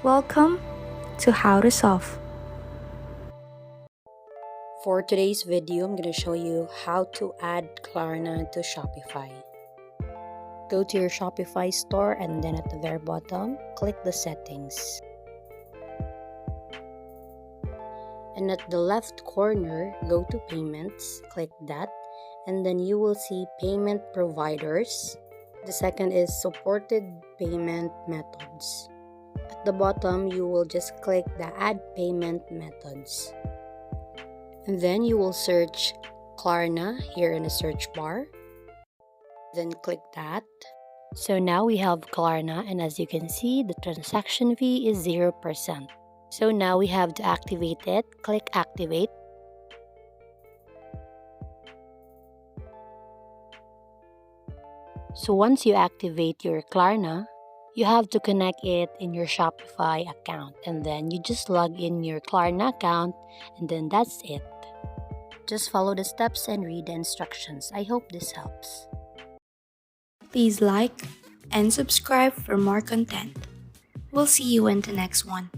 Welcome to How to Solve. For today's video, I'm going to show you how to add Klarna to Shopify. Go to your Shopify store and then at the very bottom, click the settings. And at the left corner, go to payments, click that, and then you will see payment providers. The second is supported payment methods. At the bottom, you will just click the add payment methods. And then you will search Klarna here in the search bar. Then click that. So now we have Klarna, and as you can see, the transaction fee is 0%. So now we have to activate it. Click activate. So once you activate your Klarna, you have to connect it in your Shopify account, and then you just log in your Klarna account, and then that's it. Just follow the steps and read the instructions. I hope this helps. Please like and subscribe for more content. We'll see you in the next one.